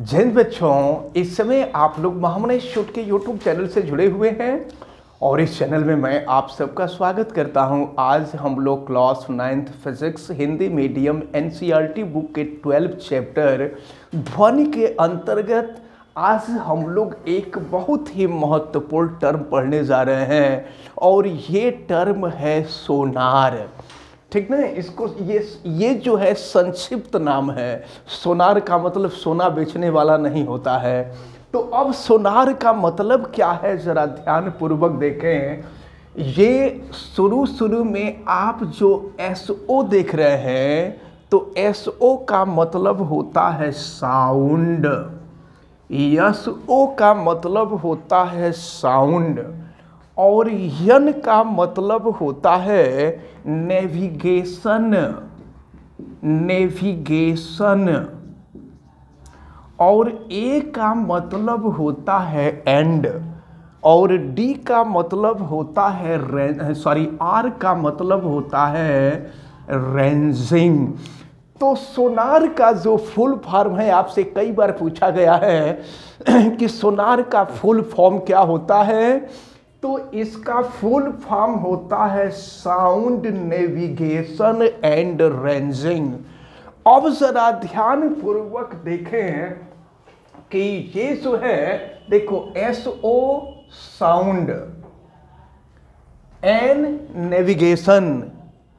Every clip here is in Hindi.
जय हिंद बच्चों, इस समय आप लोग महामनेश शूट के यूट्यूब चैनल से जुड़े हुए हैं और इस चैनल में मैं आप सबका स्वागत करता हूं। आज हम लोग class 9th physics Hindi medium NCERT book के 12th चैप्टर ध्वनि के अंतर्गत आज हम लोग एक बहुत ही महत्वपूर्ण टर्म पढ़ने जा रहे हैं और ये टर्म है सोनार। ठीक ना, इसको ये जो है संक्षिप्त नाम है। सोनार का मतलब सोना बेचने वाला नहीं होता है। तो अब सोनार का मतलब क्या है जरा ध्यान पूर्वक देखें। ये शुरू में आप जो एसओ देख रहे हैं तो एसओ का मतलब होता है साउंड, एसओ का मतलब होता है साउंड और यन का मतलब होता है नेविगेशन, और ए का मतलब होता है एंड और डी का मतलब होता है आर का मतलब होता है रेंजिंग। तो सोनार का जो फुल फॉर्म है, आपसे कई बार पूछा गया है कि सोनार का फुल फॉर्म क्या होता है, तो इसका फुल फॉर्म होता है साउंड नेविगेशन एंड रेंजिंग। अब जरा ध्यान पूर्वक देखें कि ये जो है, देखो एसओ साउंड, एन नेविगेशन,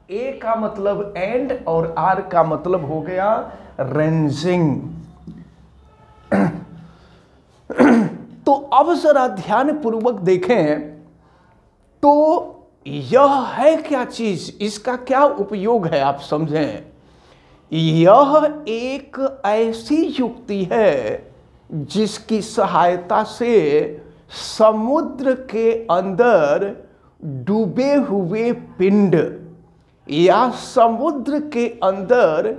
ए का मतलब एंड और आर का मतलब हो गया रेंजिंग। तो अब जरा ध्यान पूर्वक देखें तो यह है क्या चीज, इसका क्या उपयोग है आप समझें। यह एक ऐसी युक्ति है जिसकी सहायता से समुद्र के अंदर डूबे हुए पिंड या समुद्र के अंदर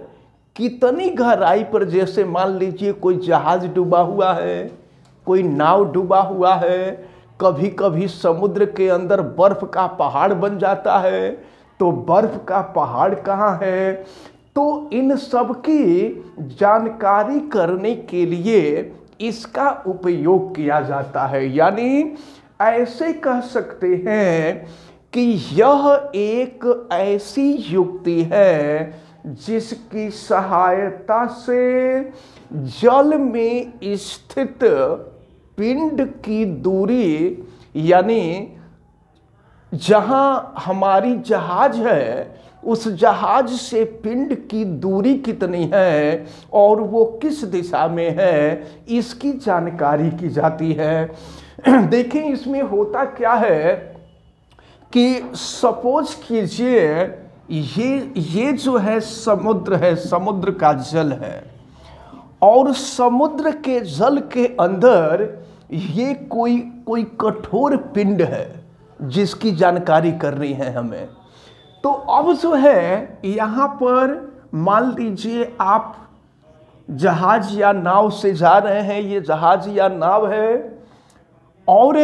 कितनी गहराई पर, जैसे मान लीजिए कोई जहाज डूबा हुआ है, कोई नाव डूबा हुआ है, कभी कभी समुद्र के अंदर बर्फ का पहाड़ बन जाता है, तो बर्फ का पहाड़ कहाँ है, तो इन सब की जानकारी करने के लिए इसका उपयोग किया जाता है। यानी ऐसे कह सकते हैं कि यह एक ऐसी युक्ति है जिसकी सहायता से जल में स्थित पिंड की दूरी, यानी जहां हमारी जहाज है उस जहाज से पिंड की दूरी कितनी है और वो किस दिशा में है, इसकी जानकारी की जाती है। देखें इसमें होता क्या है कि सपोज कीजिए ये जो है समुद्र है, समुद्र का जल है और समुद्र के जल के अंदर ये कोई कठोर पिंड है जिसकी जानकारी करनी है हमें। तो अब जो है यहाँ पर मान लीजिए आप जहाज या नाव से जा रहे हैं, ये जहाज या नाव है और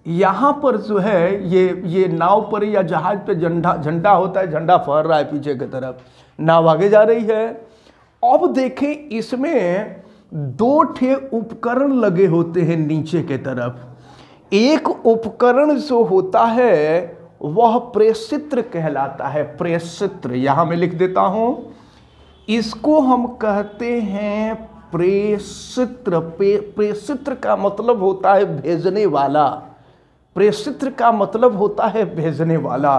यहाँ पर जो है ये नाव पर या जहाज पे झंडा होता है, झंडा फहर रहा है पीछे की तरफ, नाव आगे जा रही है। अब देखें इसमें दो ठे उपकरण लगे होते हैं नीचे के तरफ। एक उपकरण जो होता है वह प्रेषित्र कहलाता है, प्रेषित्र, यहां मैं लिख देता हूं, इसको हम कहते हैं प्रेषित्र। प्रेषित्र का मतलब होता है भेजने वाला, प्रेषित्र का मतलब होता है भेजने वाला।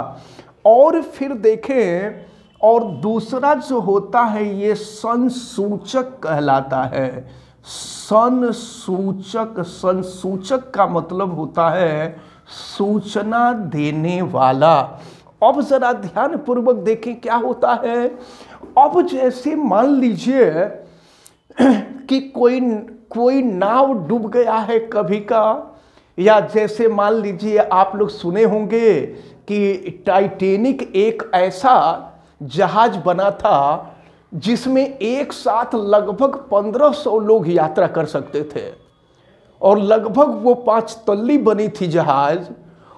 और फिर देखें, और दूसरा जो होता है ये संसूचक कहलाता है। संसूचक, संसूचक का मतलब होता है सूचना देने वाला। अब जरा ध्यान पूर्वक देखें क्या होता है। अब जैसे मान लीजिए कि कोई नाव डूब गया है कभी का, या जैसे मान लीजिए आप लोग सुने होंगे कि टाइटैनिक एक ऐसा जहाज बना था जिसमें एक साथ लगभग 1500 लोग यात्रा कर सकते थे और लगभग वो 5 तल्ली बनी थी जहाज,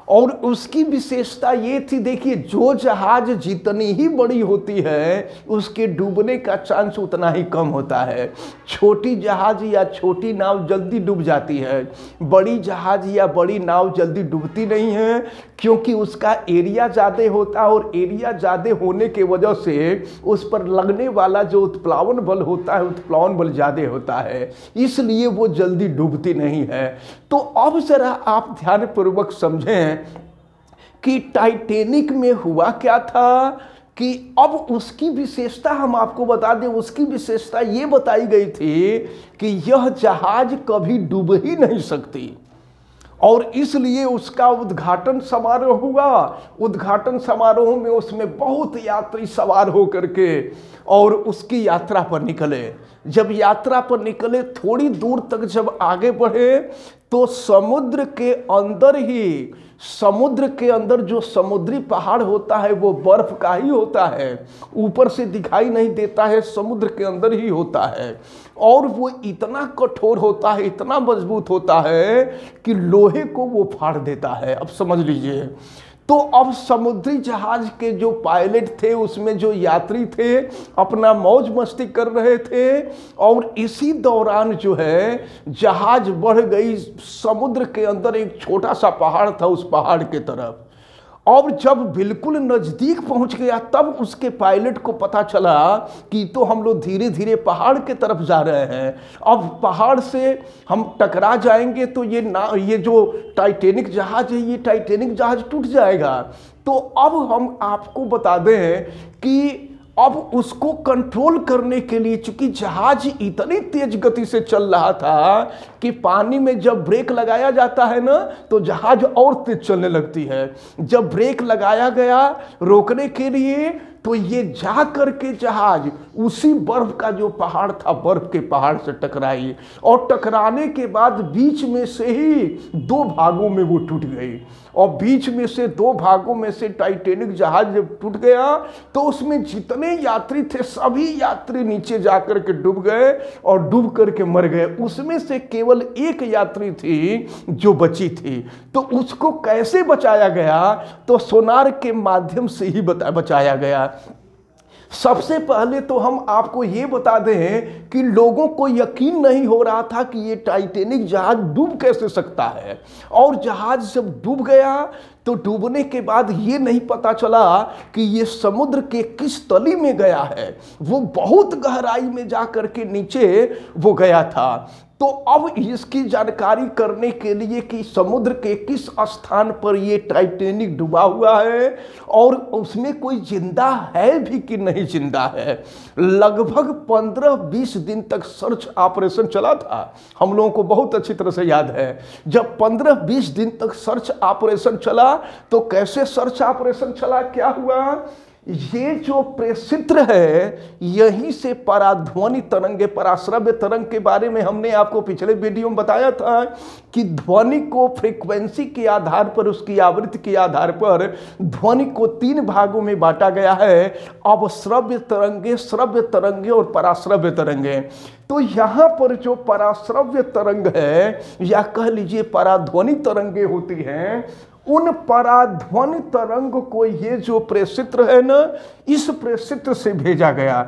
और उसकी विशेषता ये थी, देखिए जो जहाज जितनी ही बड़ी होती है उसके डूबने का चांस उतना ही कम होता है। छोटी जहाज या छोटी नाव जल्दी डूब जाती है, बड़ी जहाज या बड़ी नाव जल्दी डूबती नहीं है, क्योंकि उसका एरिया ज़्यादा होता है और एरिया ज़्यादा होने के वजह से उस पर लगने वाला जो उत्प्लावन बल होता है उत्प्लावन बल ज़्यादा होता है, इसलिए वो जल्दी डूबती नहीं है। तो अब जरा आप ध्यानपूर्वक समझें कि टाइटैनिक में हुआ क्या था कि अब उसकी विशेषता हम आपको बता दें। उसकी विशेषता ये बताई गई थी कि यह जहाज कभी डूब ही नहीं सकती और इसलिए उसका उद्घाटन समारोह हुआ। उद्घाटन समारोह में उसमें बहुत यात्री सवार होकर के और उसकी यात्रा पर निकले। जब यात्रा पर निकले थोड़ी दूर तक जब आगे बढ़े तो समुद्र के अंदर जो समुद्री पहाड़ होता है वो बर्फ का ही होता है, ऊपर से दिखाई नहीं देता है, समुद्र के अंदर ही होता है और वो इतना कठोर होता है, इतना मजबूत होता है कि लोहे को वो फाड़ देता है। अब समझ लीजिए। तो अब समुद्री जहाज के जो पायलट थे उसमें जो यात्री थे अपना मौज मस्ती कर रहे थे और इसी दौरान जो है जहाज बढ़ गई। समुद्र के अंदर एक छोटा सा पहाड़ था, उस पहाड़ के तरफ। और जब बिल्कुल नज़दीक पहुंच गया तब उसके पायलट को पता चला कि तो हम लोग धीरे धीरे पहाड़ के तरफ जा रहे हैं, अब पहाड़ से हम टकरा जाएंगे तो ये जो टाइटैनिक जहाज है ये टाइटैनिक जहाज टूट जाएगा। तो अब हम आपको बता दें कि अब उसको कंट्रोल करने के लिए, चूंकि जहाज इतनी तेज गति से चल रहा था कि पानी में जब ब्रेक लगाया जाता है ना तो जहाज और तेज चलने लगती है। जब ब्रेक लगाया गया रोकने के लिए तो ये जा करके जहाज उसी बर्फ का जो पहाड़ था बर्फ के पहाड़ से टकराई और टकराने के बाद बीच में से ही 2 भागों में वो टूट गई। और बीच में से 2 भागों में से टाइटैनिक जहाज जब टूट गया तो उसमें जितने यात्री थे सभी यात्री नीचे जाकर के डूब गए और डूब करके मर गए। उसमें से केवल एक यात्री थी जो बची थी। तो उसको कैसे बचाया गया? तो सोनार के माध्यम से ही बचाया गया। सबसे पहले तो हम आपको ये बता दें कि लोगों को यकीन नहीं हो रहा था कि ये टाइटैनिक जहाज डूब कैसे सकता है। और जहाज जब डूब गया तो डूबने के बाद ये नहीं पता चला कि ये समुद्र के किस तली में गया है, वो बहुत गहराई में जा करके नीचे वो गया था। तो अब इसकी जानकारी करने के लिए कि समुद्र के किस स्थान पर ये टाइटैनिक डूबा हुआ है और उसमें कोई जिंदा है भी कि नहीं जिंदा है, लगभग 15-20 दिन तक सर्च ऑपरेशन चला था। हम लोगों को बहुत अच्छी तरह से याद है। जब 15-20 दिन तक सर्च ऑपरेशन चला तो कैसे सर्च ऑपरेशन चला, क्या हुआ? ये जो प्रेषित्र है यहीं से पराध्वनि तरंगे, पराश्रव्य तरंग के बारे में हमने आपको पिछले वीडियो में बताया था कि ध्वनि को फ्रीक्वेंसी के आधार पर, उसकी आवृत्ति के आधार पर ध्वनि को 3 भागों में बांटा गया है, अवश्रव्य तरंगे, श्रव्य तरंगे और पराश्रव्य तरंगे। तो यहाँ पर जो पराश्रव्य तरंग है या कह लीजिए पराध्वनि तरंगे होती हैं, उन पराध्वनि तरंग को ये जो प्रेषित्र है ना, इस प्रेषित्र से भेजा गया।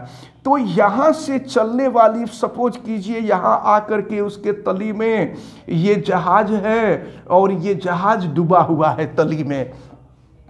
तो यहाँ से चलने वाली, सपोज कीजिए यहाँ आकर के उसके तली में ये जहाज है और ये जहाज डूबा हुआ है तली में,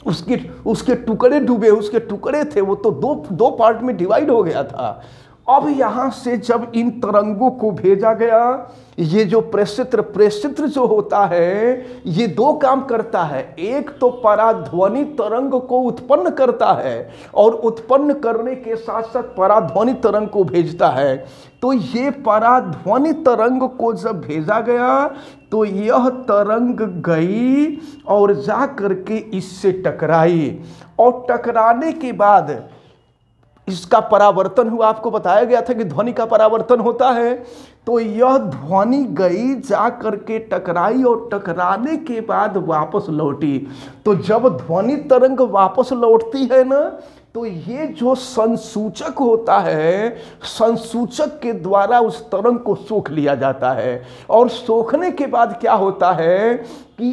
उसके टुकड़े डूबे, उसके टुकड़े थे वो तो दो पार्ट में डिवाइड हो गया था। अब यहाँ से जब इन तरंगों को भेजा गया, ये जो प्रेषित्र जो होता है ये 2 काम करता है। एक तो पराध्वनि तरंग को उत्पन्न करता है और उत्पन्न करने के साथ साथ पराध्वनि तरंग को भेजता है। तो ये पराध्वनि तरंग को जब भेजा गया तो यह तरंग गई और जा करके इससे टकराई और टकराने के बाद इसका परावर्तन हुआ। आपको बताया गया था कि ध्वनि का परावर्तन होता है। तो यह ध्वनि गई, जा करके टकराई और टकराने के बाद वापस लौटी। तो जब ध्वनि तरंग वापस लौटती है ना तो ये जो संसूचक होता है, संसूचक के द्वारा उस तरंग को सोख लिया जाता है, और सोखने के बाद क्या होता है कि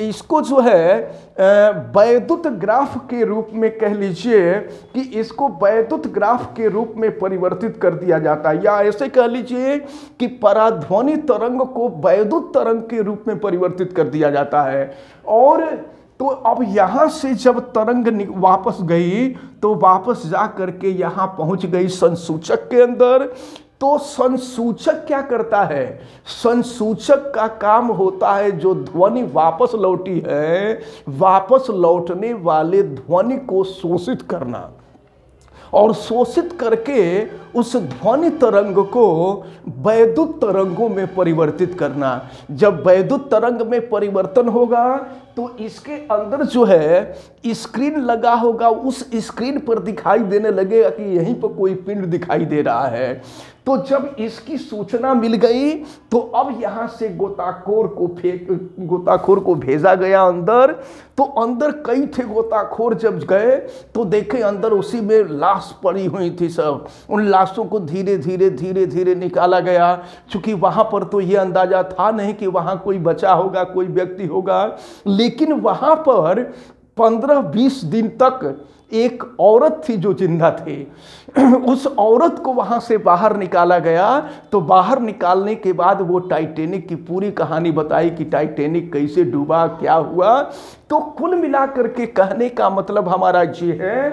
इसको जो है वैद्युत ग्राफ के रूप में, कह लीजिए कि इसको वैद्युत ग्राफ के रूप में परिवर्तित कर दिया जाता है, या ऐसे कह लीजिए कि पराध्वनि तरंग को वैद्युत तरंग के रूप में परिवर्तित कर दिया जाता है। और तो अब यहां से जब तरंग वापस गई तो वापस जा करके यहां पहुंच गई संसूचक के अंदर। तो संसूचक क्या करता है? संसूचक का काम होता है जो ध्वनि वापस लौटी है, वापस लौटने वाले ध्वनि को शोषित करना, और शोषित करके उस ध्वनि तरंग को वैद्युत तरंगों में परिवर्तित करना। जब वैद्युत तरंग में परिवर्तन होगा तो इसके अंदर जो है स्क्रीन लगा होगा, उस स्क्रीन पर दिखाई देने लगेगा कि यहीं पर कोई पिंड दिखाई दे रहा है। तो जब इसकी सूचना मिल गई तो अब यहां से गोताखोर को भेजा गया अंदर। तो अंदर कई थे गोताखोर, जब गए तो देखे अंदर उसी में लाश पड़ी हुई थी सब। उन लाशों को धीरे धीरे धीरे धीरे निकाला गया, क्योंकि वहां पर तो ये अंदाजा था नहीं कि वहां कोई बचा होगा, कोई व्यक्ति होगा। लेकिन वहां पर 15-20 दिन तक एक औरत थी जो जिंदा थी। उस औरत को वहां से बाहर निकाला गया। तो बाहर निकालने के बाद वो टाइटैनिक की पूरी कहानी बताई कि टाइटैनिक कैसे डूबा, क्या हुआ। तो कुल मिलाकर के कहने का मतलब हमारा ये है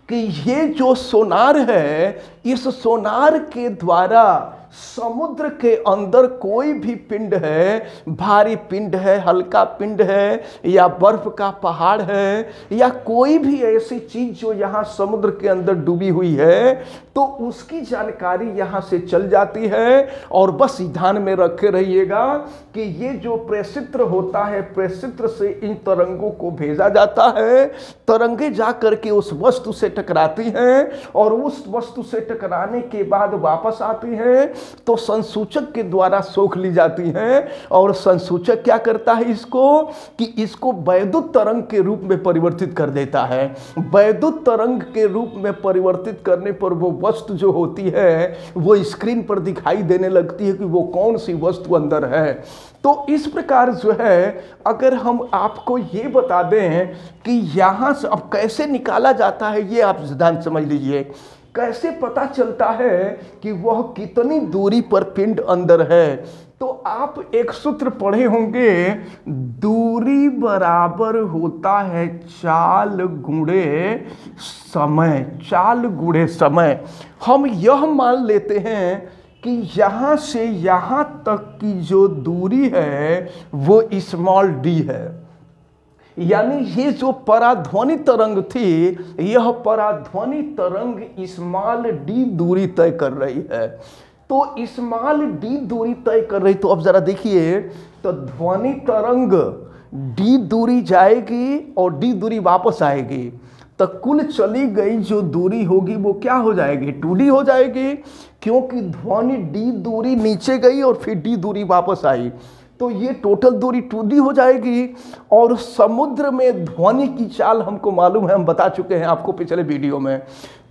कि ये जो सोनार है, इस सोनार के द्वारा समुद्र के अंदर कोई भी पिंड है, भारी पिंड है, हल्का पिंड है, या बर्फ का पहाड़ है, या कोई भी ऐसी चीज जो यहाँ समुद्र के अंदर डूबी हुई है, तो उसकी जानकारी यहाँ से चल जाती है। और बस ध्यान में रखे रहिएगा कि ये जो प्रेषित्र होता है, प्रेषित्र से इन तरंगों को भेजा जाता है। तरंगे जा करके उस वस्तु से टकराती हैं, और उस वस्तु से टकराने के बाद वापस आती हैं, तो संसूचक के द्वारा सोख ली जाती हैं। और संसूचक क्या करता है इसको, कि इसको वैद्युत तरंग के रूप में परिवर्तित कर देता है। वैद्युत तरंग के रूप में परिवर्तित करने पर वो वस्तु जो होती है वो स्क्रीन पर दिखाई देने लगती है कि वो कौन सी वस्तु अंदर है। तो इस प्रकार जो है, अगर हम आपको ये बता दें कि यहाँ से अब कैसे निकाला जाता है, ये आप ध्यान समझ लीजिए। कैसे पता चलता है कि वह कितनी दूरी पर पिंड अंदर है? तो आप एक सूत्र पढ़े होंगे, दूरी बराबर होता है चाल गुणे समय। चाल गुणे समय। हम यह मान लेते हैं कि यहाँ से यहाँ तक की जो दूरी है वो स्मॉल डी है। यानी ये जो पराध्वनि तरंग थी, यह पराध्वनि तरंग स्मॉल डी दूरी तय कर रही है। तो स्मॉल डी दूरी तय कर रही, तो अब जरा देखिए, तो ध्वनि तरंग डी दूरी जाएगी और डी दूरी वापस आएगी, तो कुल चली गई जो दूरी होगी वो क्या हो जाएगी? 2D हो जाएगी, क्योंकि ध्वनि डी दूरी नीचे गई और फिर डी दूरी वापस आई, तो ये टोटल दूरी 2D हो जाएगी। और समुद्र में ध्वनि की चाल हमको मालूम है, हम बता चुके हैं आपको पिछले वीडियो में।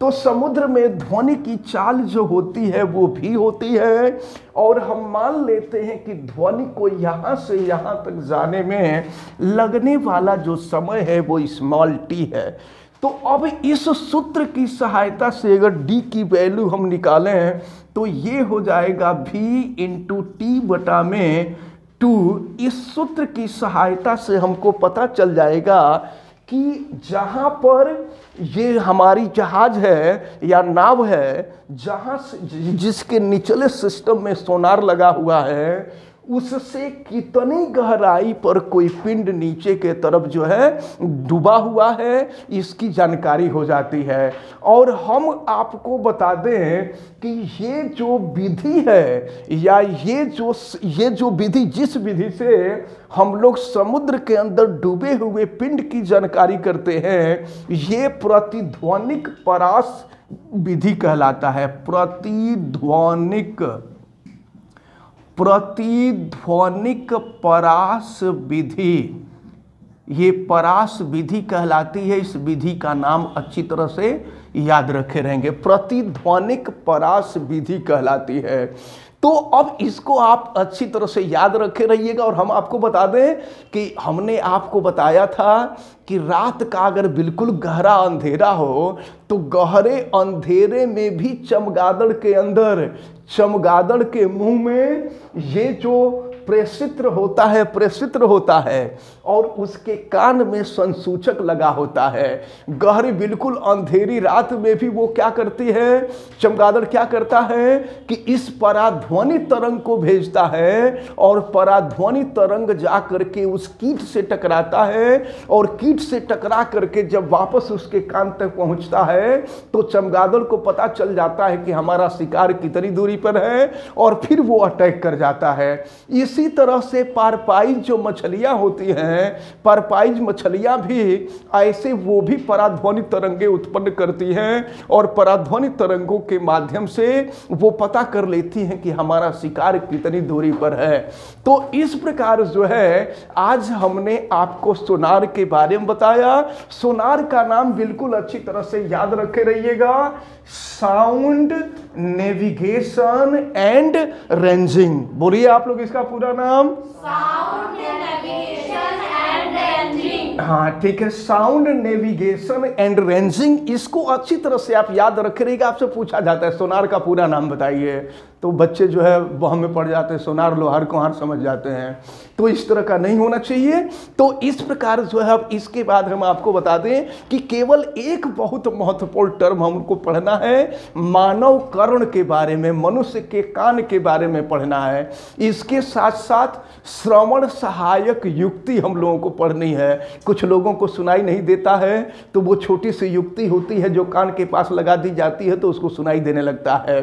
तो समुद्र में ध्वनि की चाल जो होती है वो भी होती है, और हम मान लेते हैं कि ध्वनि को यहाँ से यहाँ तक जाने में लगने वाला जो समय है वो स्मॉल टी है। तो अब इस सूत्र की सहायता से अगर डी की वैल्यू हम निकालें तो ये हो जाएगा v इंटू टी बटा में 2। इस सूत्र की सहायता से हमको पता चल जाएगा कि जहाँ पर ये हमारी जहाज है या नाव है, जहाँ जिसके निचले सिस्टम में सोनार लगा हुआ है, उससे कितनी गहराई पर कोई पिंड नीचे के तरफ जो है डूबा हुआ है, इसकी जानकारी हो जाती है। और हम आपको बता दें कि ये जो विधि है, या ये जो विधि, जिस विधि से हम लोग समुद्र के अंदर डूबे हुए पिंड की जानकारी करते हैं, ये प्रतिध्वनिक परास विधि कहलाता है। प्रतिध्वनिक परास विधि, ये परास विधि कहलाती है। इस विधि का नाम अच्छी तरह से याद रखे रहेंगे, प्रतिध्वनिक परास विधि कहलाती है। तो अब इसको आप अच्छी तरह से याद रखे रहिएगा। और हम आपको बता दें कि हमने आपको बताया था कि रात का अगर बिल्कुल गहरा अंधेरा हो तो गहरे अंधेरे में भी चमगादड़ के अंदर, चमगादड़ के मुंह में ये जो प्रेषित्र होता है और उसके कान में संसूचक लगा होता है। गहरी बिल्कुल अंधेरी रात में भी वो क्या करती है, चमगादड़ क्या करता है कि इस पराध्वनि तरंग को भेजता है और पराध्वनि तरंग जा करके उस कीट से टकराता है और कीट से टकरा करके जब वापस उसके कान तक पहुंचता है तो चमगादड़ को पता चल जाता है कि हमारा शिकार कितनी दूरी पर है और फिर वो अटैक कर जाता है। इसी तरह से पारपाइज जो मछलियां होती हैं, पारपाइज मछलियां भी ऐसे वो भी पराध्वनि तरंगे उत्पन्न करती हैं और पराध्वनि तरंगों के माध्यम से वो पता कर लेती हैं कि हमारा शिकार कितनी दूरी पर है। तो इस प्रकार जो है आज हमने आपको सोनार के बारे में बताया। सोनार का नाम बिल्कुल अच्छी तरह से याद रखे रहिएगा, साउंड नेविगेशन एंड रेंजिंग। बोलिए आप लोग इसका पूरा नाम। Sound navigation and ranging. हाँ ठीक है, साउंड नेविगेशन एंड रेंजिंग। इसको अच्छी तरह से आप याद रखे रहिएगा। आपसे पूछा जाता है सोनार का पूरा नाम बताइए, तो बच्चे जो है वह में पड़ जाते हैं, सोनार लोहार कुम्हार समझ जाते हैं। तो इस तरह का नहीं होना चाहिए। तो इस प्रकार जो है अब इसके बाद हम आपको बता दें कि केवल एक बहुत महत्वपूर्ण टर्म हमको पढ़ना है, मानव कर्ण के बारे में, मनुष्य के कान के बारे में पढ़ना है। इसके साथ साथ श्रवण सहायक युक्ति हम लोगों को पढ़नी है। कुछ लोगों को सुनाई नहीं देता है तो वो छोटी सी युक्ति होती है जो कान के पास लगा दी जाती है तो उसको सुनाई देने लगता है।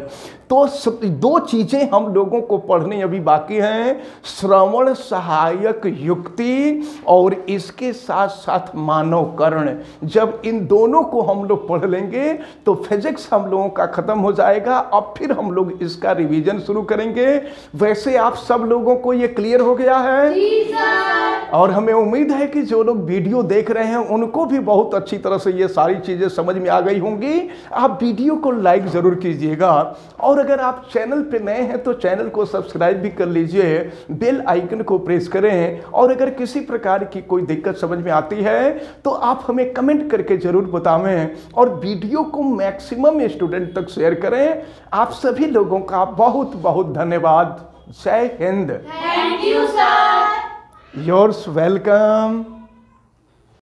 तो दो चीजें हम लोगों को पढ़नी अभी बाकी हैं, श्रवण सहायक युक्ति और इसके साथ साथ मानव कर्ण। जब इन दोनों को हम लोग पढ़ लेंगे तो फिजिक्स हम लोगों का खत्म हो जाएगा। अब फिर हम लोग इसका रिवीजन शुरू करेंगे। वैसे आप सब लोगों को ये क्लियर हो गया है? जी सर। और हमें उम्मीद है कि जो लोग वीडियो देख रहे हैं उनको भी बहुत अच्छी तरह से ये सारी चीजें समझ में आ गई होंगी। आप वीडियो को लाइक जरूर कीजिएगा और अगर आप चैनल पे नए हैं तो चैनल को सब्सक्राइब भी कर लीजिए, बेल आइकन को प्रेस करें। और अगर किसी प्रकार की कोई दिक्कत समझ में आती है तो आप हमें कमेंट करके जरूर बतावें और वीडियो को मैक्सिमम स्टूडेंट तक शेयर करें। आप सभी लोगों का बहुत बहुत धन्यवाद। जय Hind. Thank you sir. Yours welcome.